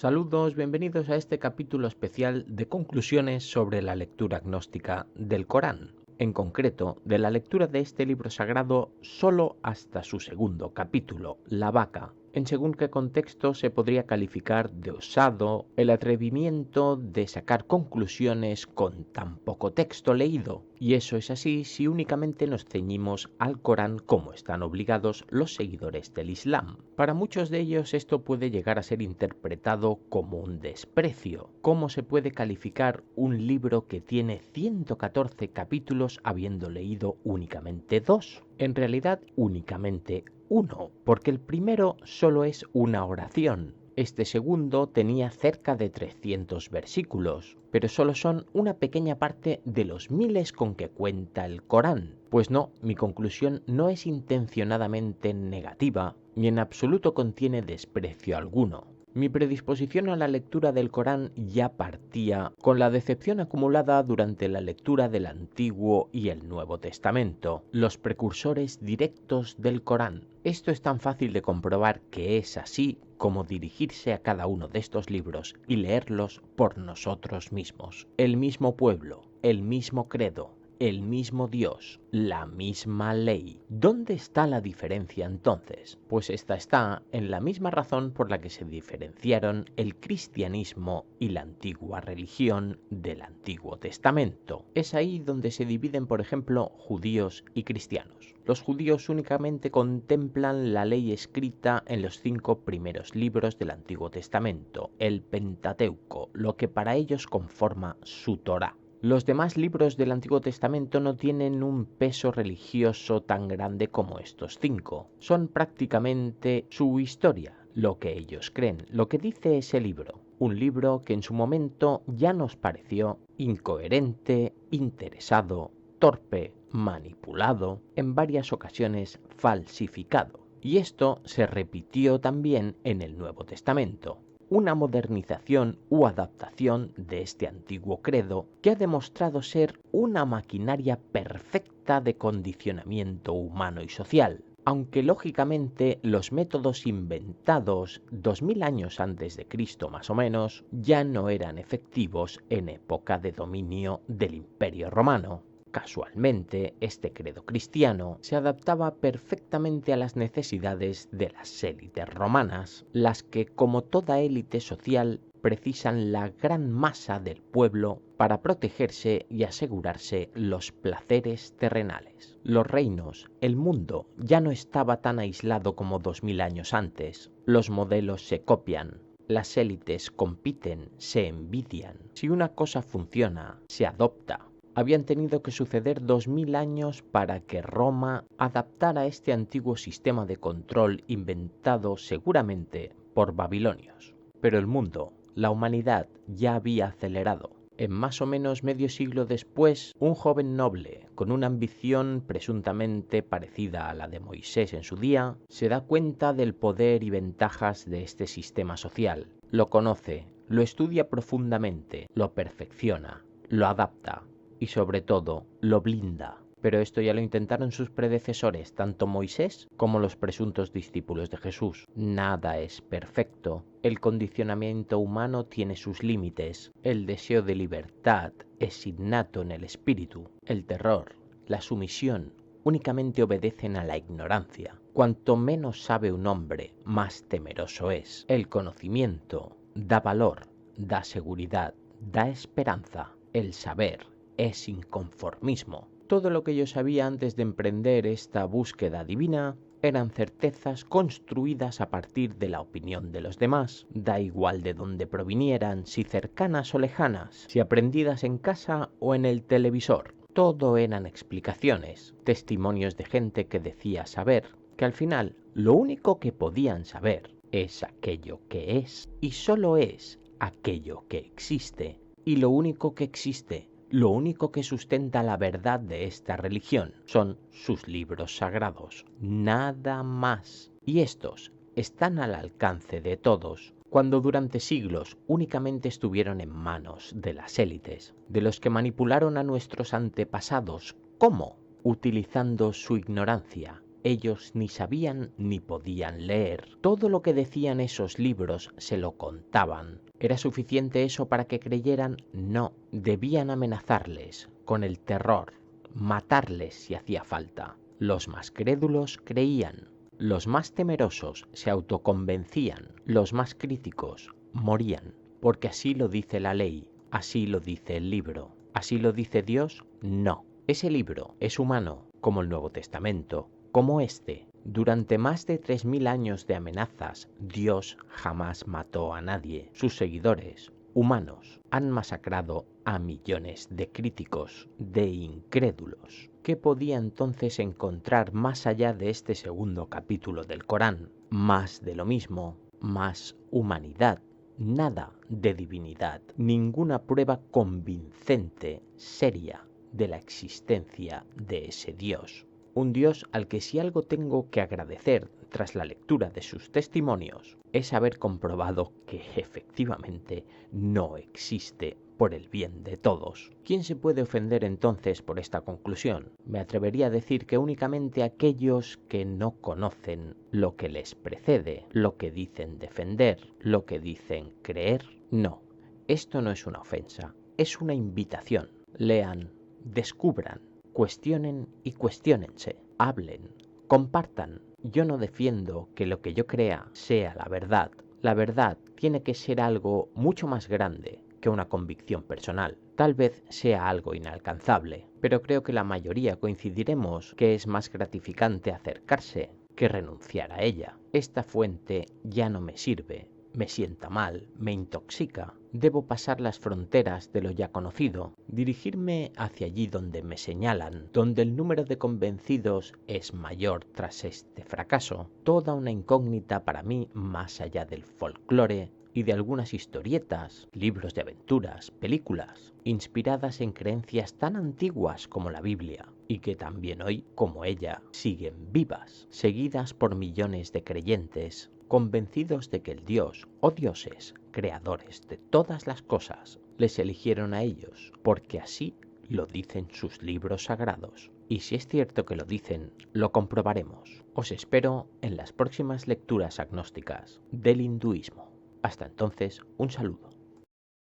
Saludos, bienvenidos a este capítulo especial de conclusiones sobre la lectura gnóstica del Corán, en concreto de la lectura de este libro sagrado solo hasta su segundo capítulo, la vaca. En según qué contexto se podría calificar de osado el atrevimiento de sacar conclusiones con tan poco texto leído, y eso es así si únicamente nos ceñimos al Corán como están obligados los seguidores del Islam. Para muchos de ellos esto puede llegar a ser interpretado como un desprecio. ¿Cómo se puede calificar un libro que tiene 114 capítulos habiendo leído únicamente 2? En realidad únicamente uno, porque el primero solo es una oración. Este segundo tenía cerca de 300 versículos, pero solo son una pequeña parte de los miles con que cuenta el Corán. Pues no, mi conclusión no es intencionadamente negativa, ni en absoluto contiene desprecio alguno. Mi predisposición a la lectura del Corán ya partía con la decepción acumulada durante la lectura del Antiguo y el Nuevo Testamento, los precursores directos del Corán. Esto es tan fácil de comprobar que es así como dirigirse a cada uno de estos libros y leerlos por nosotros mismos. El mismo pueblo, el mismo credo, el mismo Dios, la misma ley. ¿Dónde está la diferencia entonces? Pues esta está en la misma razón por la que se diferenciaron el cristianismo y la antigua religión del Antiguo Testamento. Es ahí donde se dividen, por ejemplo, judíos y cristianos. Los judíos únicamente contemplan la ley escrita en los 5 primeros libros del Antiguo Testamento, el Pentateuco, lo que para ellos conforma su Torá. Los demás libros del Antiguo Testamento no tienen un peso religioso tan grande como estos 5. Son prácticamente su historia, lo que ellos creen, lo que dice ese libro. Un libro que en su momento ya nos pareció incoherente, interesado, torpe, manipulado, en varias ocasiones falsificado. Y esto se repitió también en el Nuevo Testamento. Una modernización u adaptación de este antiguo credo que ha demostrado ser una maquinaria perfecta de condicionamiento humano y social, aunque lógicamente los métodos inventados 2000 años antes de Cristo más o menos ya no eran efectivos en época de dominio del Imperio Romano. Casualmente, este credo cristiano se adaptaba perfectamente a las necesidades de las élites romanas, las que, como toda élite social, precisan la gran masa del pueblo para protegerse y asegurarse los placeres terrenales. Los reinos, el mundo, ya no estaba tan aislado como 2000 años antes. Los modelos se copian. Las élites compiten, se envidian. Si una cosa funciona, se adopta. Habían tenido que suceder 2000 años para que Roma adaptara este antiguo sistema de control inventado seguramente por babilonios. Pero el mundo, la humanidad, ya había acelerado. En más o menos medio siglo después, un joven noble, con una ambición presuntamente parecida a la de Moisés en su día, se da cuenta del poder y ventajas de este sistema social. Lo conoce, lo estudia profundamente, lo perfecciona, lo adapta y sobre todo lo blinda. Pero esto ya lo intentaron sus predecesores, tanto Moisés como los presuntos discípulos de Jesús. Nada es perfecto. El condicionamiento humano tiene sus límites. El deseo de libertad es innato en el espíritu. El terror, la sumisión, únicamente obedecen a la ignorancia. Cuanto menos sabe un hombre, más temeroso es. El conocimiento da valor, da seguridad, da esperanza. El saber es inconformismo. Todo lo que yo sabía antes de emprender esta búsqueda divina eran certezas construidas a partir de la opinión de los demás, da igual de dónde provinieran, si cercanas o lejanas, si aprendidas en casa o en el televisor. Todo eran explicaciones, testimonios de gente que decía saber, que al final lo único que podían saber es aquello que es, y solo es aquello que existe, y lo único que existe, lo único que sustenta la verdad de esta religión son sus libros sagrados, nada más. Y estos están al alcance de todos, cuando durante siglos únicamente estuvieron en manos de las élites, de los que manipularon a nuestros antepasados. ¿Cómo? Utilizando su ignorancia, Ellos ni sabían ni podían leer. Todo lo que decían esos libros se lo contaban. ¿Era suficiente eso para que creyeran? No, debían amenazarles con el terror, matarles si hacía falta. Los más crédulos creían, los más temerosos se autoconvencían, los más críticos morían, porque así lo dice la ley, así lo dice el libro. ¿Así lo dice Dios? No. Ese libro es humano, como el Nuevo Testamento, como este. Durante más de 3000 años de amenazas, Dios jamás mató a nadie. Sus seguidores, humanos, han masacrado a millones de críticos, de incrédulos. ¿Qué podía entonces encontrar más allá de este segundo capítulo del Corán? Más de lo mismo, más humanidad. Nada de divinidad, ninguna prueba convincente, seria, de la existencia de ese Dios. Un Dios al que si algo tengo que agradecer tras la lectura de sus testimonios es haber comprobado que efectivamente no existe por el bien de todos. ¿Quién se puede ofender entonces por esta conclusión? Me atrevería a decir que únicamente aquellos que no conocen lo que les precede, lo que dicen defender, lo que dicen creer. No, esto no es una ofensa, es una invitación. Lean, descubran, cuestionen y cuestiónense, hablen, compartan. Yo no defiendo que lo que yo crea sea la verdad. La verdad tiene que ser algo mucho más grande que una convicción personal. Tal vez sea algo inalcanzable, pero creo que la mayoría coincidiremos que es más gratificante acercarse que renunciar a ella. Esta fuente ya no me sirve, me sienta mal, me intoxica. Debo pasar las fronteras de lo ya conocido, dirigirme hacia allí donde me señalan, donde el número de convencidos es mayor tras este fracaso. Toda una incógnita para mí más allá del folclore y de algunas historietas, libros de aventuras, películas, inspiradas en creencias tan antiguas como la Biblia, y que también hoy, como ella, siguen vivas, seguidas por millones de creyentes, convencidos de que el Dios o dioses, creadores de todas las cosas, les eligieron a ellos, porque así lo dicen sus libros sagrados. Y si es cierto que lo dicen, lo comprobaremos. Os espero en las próximas lecturas agnósticas del hinduismo. Hasta entonces, un saludo.